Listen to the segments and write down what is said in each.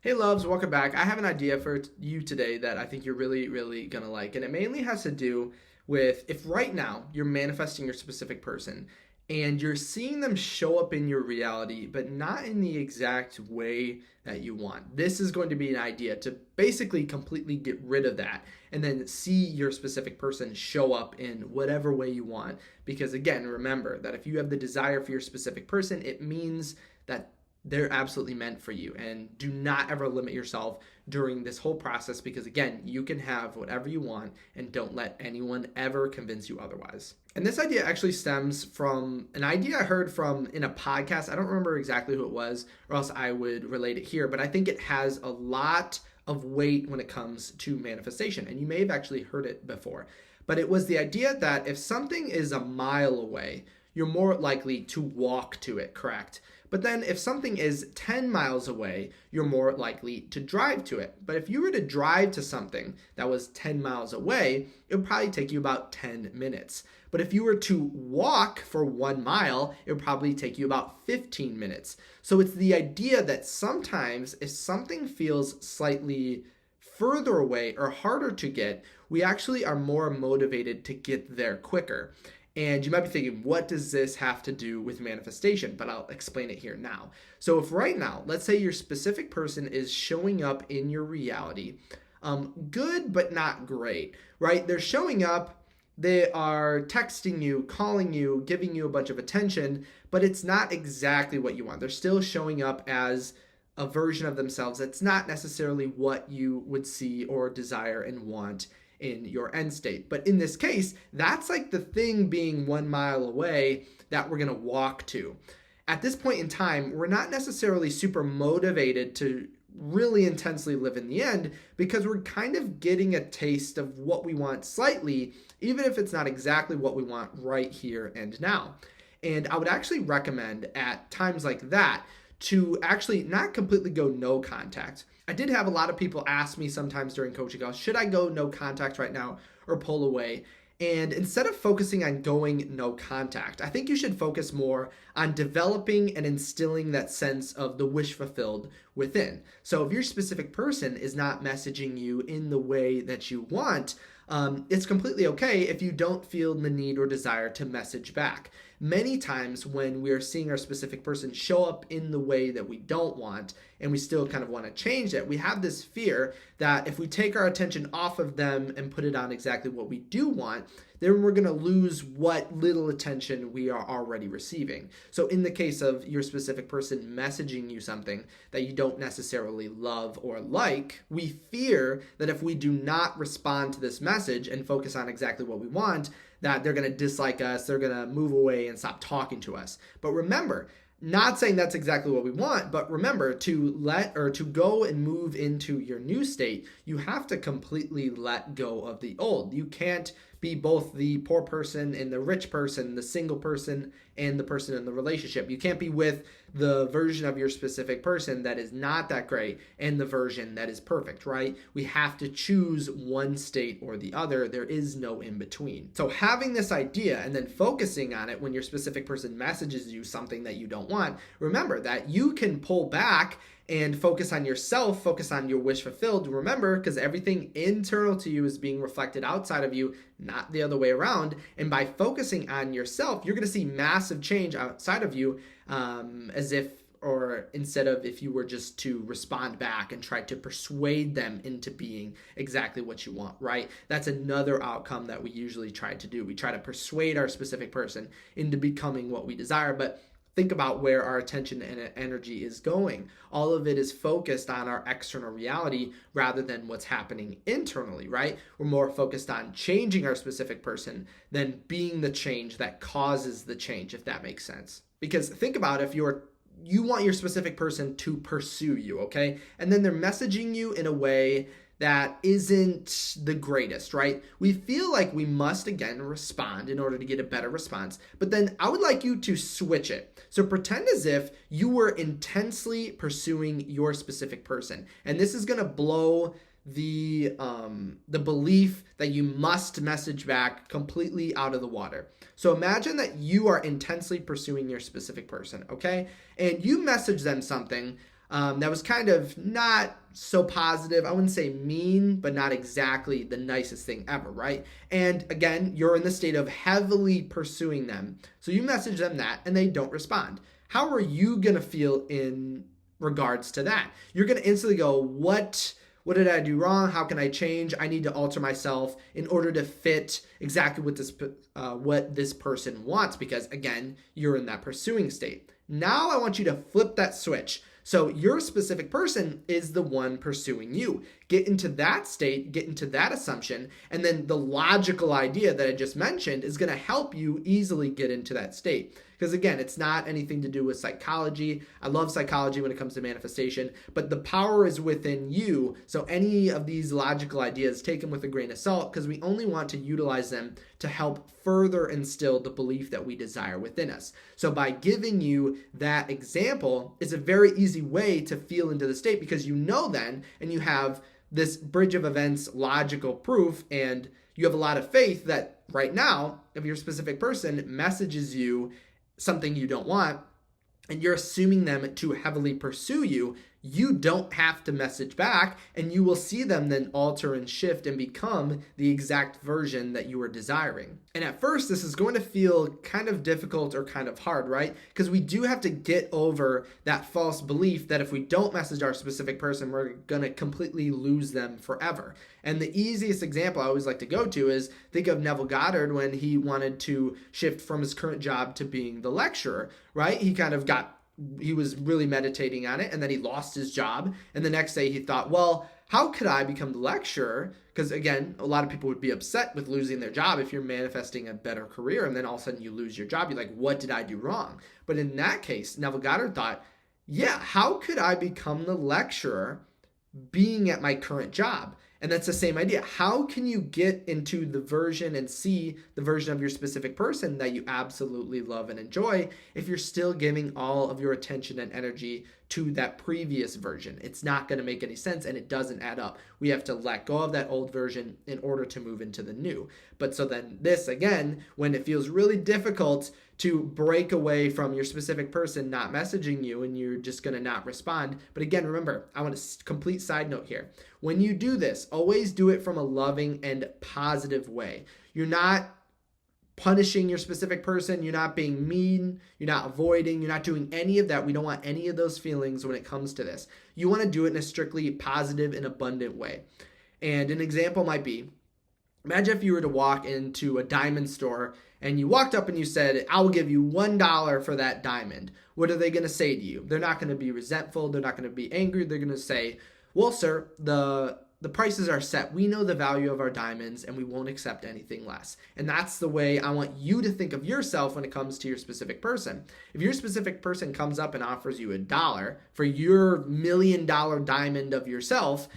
Hey loves, welcome back. I have an idea for you today that I think you're really gonna like. And it mainly has to do with if right now you're manifesting your specific person and you're seeing them show up in your reality, but not in the exact way that you want. This is going to be an idea to basically completely get rid of that and then see your specific person show up in whatever way you want. Because again, remember that if you have the desire for your specific person, it means that they're absolutely meant for you. And do not ever limit yourself during this whole process because, again, you can have whatever you want and don't let anyone ever convince you otherwise. And this idea actually stems from an idea I heard from in a podcast. I don't remember exactly who it was, or else I would relate it here, but I think it has a lot of weight when it comes to manifestation. And you may have actually heard it before. But it was the idea that if something is a mile away, you're more likely to walk to it, correct? But then if something is 10 miles away, you're more likely to drive to it. But if you were to drive to something that was 10 miles away, it would probably take you about 10 minutes. But if you were to walk for 1 mile, it would probably take you about 15 minutes. So it's the idea that sometimes if something feels slightly further away or harder to get, we actually are more motivated to get there quicker. And you might be thinking, what does this have to do with manifestation? But I'll explain it here now. So if right now, let's say your specific person is showing up in your reality, good but not great, right? They're showing up, they are texting you, calling you, giving you a bunch of attention, but it's not exactly what you want. They're still showing up as a version of themselves that's not necessarily what you would see or desire and want in your end state. But in this case, that's like the thing being 1 mile away that we're going to walk to. At this point in time, we're not necessarily super motivated to really intensely live in the end because we're kind of getting a taste of what we want slightly, even if it's not exactly what we want right here and now. And I would actually recommend at times like that to actually not completely go no contact. I did have a lot of people ask me sometimes during coaching calls, should I go no contact right now or pull away? And instead of focusing on going no contact, I think you should focus more on developing and instilling that sense of the wish fulfilled within. So if your specific person is not messaging you in the way that you want, it's completely okay if you don't feel the need or desire to message back. Many times when we're seeing our specific person show up in the way that we don't want and we still kind of want to change it, we have this fear that if we take our attention off of them and put it on exactly what we do want, then we're going to lose what little attention we are already receiving. So in the case of your specific person messaging you something that you don't necessarily love or like, we fear that if we do not respond to this message and focus on exactly what we want, that they're going to dislike us, they're going to move away and stop talking to us. But remember, not saying that's exactly what we want, but remember to go and move into your new state, you have to completely let go of the old. You can't be both the poor person and the rich person, the single person and the person in the relationship. You can't be with the version of your specific person that is not that great and the version that is perfect, right? We have to choose one state or the other. There is no in between. So having this idea and then focusing on it when your specific person messages you something that you don't want, remember that you can pull back and focus on yourself, focus on your wish fulfilled. Remember, because everything internal to you is being reflected outside of you, not the other way around. And by focusing on yourself, you're going to see massive change outside of you, instead of if you were just to respond back and try to persuade them into being exactly what you want, right? That's another outcome that we usually try to do. We try to persuade our specific person into becoming what we desire, but think about where our attention and energy is going. All of it is focused on our external reality rather than what's happening internally, right? We're more focused on changing our specific person than being the change that causes the change, if that makes sense. Because think about if you want your specific person to pursue you, okay? And then they're messaging you in a way that isn't the greatest, right? We feel like we must again respond in order to get a better response, but then I would like you to switch it. So pretend as if you were intensely pursuing your specific person, and this is gonna blow the belief that you must message back completely out of the water. So imagine that you are intensely pursuing your specific person, okay? And you message them something that was kind of not so positive. I wouldn't say mean, but not exactly the nicest thing ever, right? And again, you're in the state of heavily pursuing them. So you message them that and they don't respond. How are you going to feel in regards to that? You're going to instantly go, what did I do wrong? How can I change? I need to alter myself in order to fit exactly what this person wants, because again, you're in that pursuing state. Now I want you to flip that switch. So your specific person is the one pursuing you. Get into that state, get into that assumption, and then the logical idea that I just mentioned is going to help you easily get into that state. Because again, it's not anything to do with psychology. I love psychology when it comes to manifestation, but the power is within you. So any of these logical ideas, take them with a grain of salt, because we only want to utilize them to help further instill the belief that we desire within us. So by giving you that example is a very easy way to feel into the state, because you know then, and you have this bridge of events logical proof, and you have a lot of faith that right now, if your specific person messages you something you don't want, and you're assuming them to heavily pursue you, you don't have to message back, and you will see them then alter and shift and become the exact version that you were desiring. And at first, this is going to feel kind of difficult or kind of hard, right? Because we do have to get over that false belief that if we don't message our specific person, we're going to completely lose them forever. And the easiest example I always like to go to is think of Neville Goddard when he wanted to shift from his current job to being the lecturer, right? He was really meditating on it, and then he lost his job. And the next day he thought, well, how could I become the lecturer? Because again, a lot of people would be upset with losing their job if you're manifesting a better career, and then all of a sudden you lose your job. You're like, what did I do wrong? But in that case, Neville Goddard thought, yeah, how could I become the lecturer being at my current job? And that's the same idea. How can you get into the version and see the version of your specific person that you absolutely love and enjoy if you're still giving all of your attention and energy to that previous version? It's not going to make any sense, and it doesn't add up. We have to let go of that old version in order to move into the new. But so then this, again, when it feels really difficult to break away from your specific person not messaging you and you're just going to not respond. But again, remember, I want a complete side note here. When you do this, always do it from a loving and positive way. You're not punishing your specific person. You're not being mean. You're not avoiding. You're not doing any of that. We don't want any of those feelings when it comes to this. You want to do it in a strictly positive and abundant way. And an example might be, imagine if you were to walk into a diamond store and you walked up and you said, I will give you $1 for that diamond. What are they going to say to you? They're not going to be resentful. They're not going to be angry. They're going to say, well, sir, the prices are set. We know the value of our diamonds and we won't accept anything less. And that's the way I want you to think of yourself when it comes to your specific person. If your specific person comes up and offers you $1 for your $1 million diamond of yourself,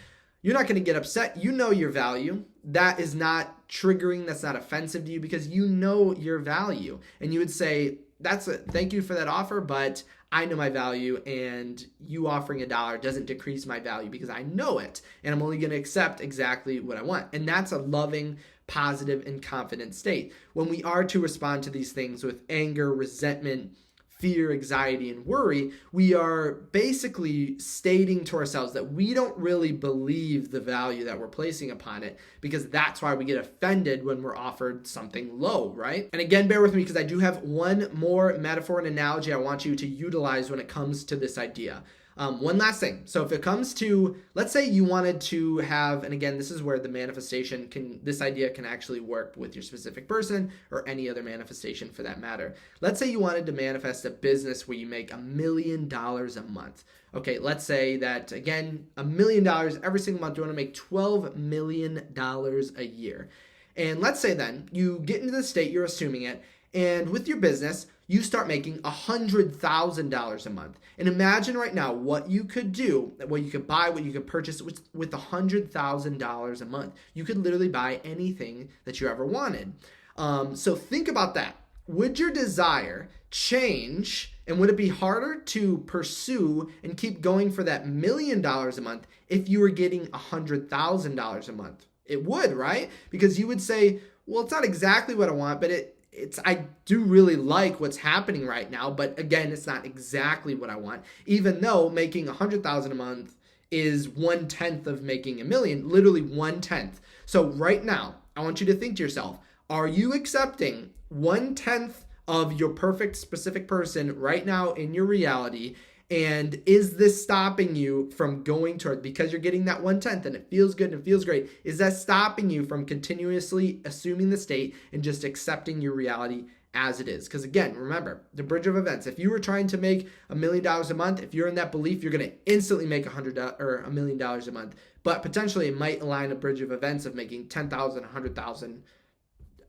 you're not going to get upset. You know your value. That is not triggering. That's not offensive to you because you know your value. And you would say, thank you for that offer, but I know my value, and you offering $1 doesn't decrease my value because I know it, and I'm only going to accept exactly what I want. And that's a loving, positive, and confident state. When we are to respond to these things with anger, resentment, fear, anxiety, and worry, we are basically stating to ourselves that we don't really believe the value that we're placing upon it, because that's why we get offended when we're offered something low, right? And again, bear with me because I do have one more metaphor and analogy I want you to utilize when it comes to this idea. One last thing. So if it comes to, let's say you wanted to have, and again, this is where the manifestation this idea can actually work with your specific person or any other manifestation for that matter. Let's say you wanted to manifest a business where you make $1 million a month. Okay, let's say that, again, $1 million every single month. You want to make $12 million a year. And let's say then you get into the state, you're assuming it, and with your business, you start making $100,000 a month. And imagine right now what you could do, what you could buy, what you could purchase with $100,000 a month. You could literally buy anything that you ever wanted. So think about that. Would your desire change, and would it be harder to pursue and keep going for that $1 million a month if you were getting $100,000 a month? It would, right? Because you would say, well, it's not exactly what I want, but I do really like what's happening right now, but again, it's not exactly what I want. Even though making 100,000 a month is 1/10 of making a million, literally 1/10. So right now, I want you to think to yourself, are you accepting 1/10 of your perfect specific person right now in your reality? And is this stopping you from going toward, because you're getting that 1/10 and it feels good and it feels great, is that stopping you from continuously assuming the state and just accepting your reality as it is? Because again, remember, the bridge of events. If you were trying to make $1 million a month, if you're in that belief, you're going to instantly make $1 million a month. But potentially it might align a bridge of events of making 10,000, 100,000,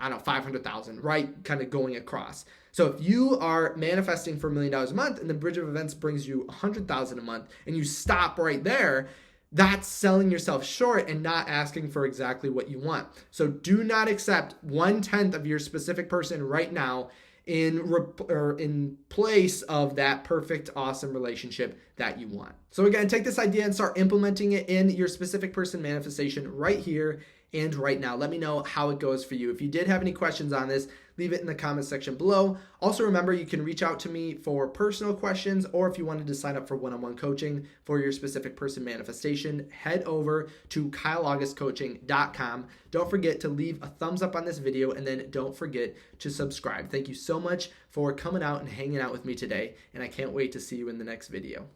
I don't know, 500,000, right? Kind of going across. So if you are manifesting for $1 million a month and the bridge of events brings you 100,000 a month and you stop right there, that's selling yourself short and not asking for exactly what you want. So do not accept 1/10 of your specific person right now in place of that perfect, awesome relationship that you want. So again, take this idea and start implementing it in your specific person manifestation right here and right now. Let me know how it goes for you. If you did have any questions on this, leave it in the comment section below. Also remember, you can reach out to me for personal questions, or if you wanted to sign up for one-on-one coaching for your specific person manifestation, head over to kyleaugustcoaching.com. Don't forget to leave a thumbs up on this video, and then don't forget to subscribe. Thank you so much for coming out and hanging out with me today, and I can't wait to see you in the next video.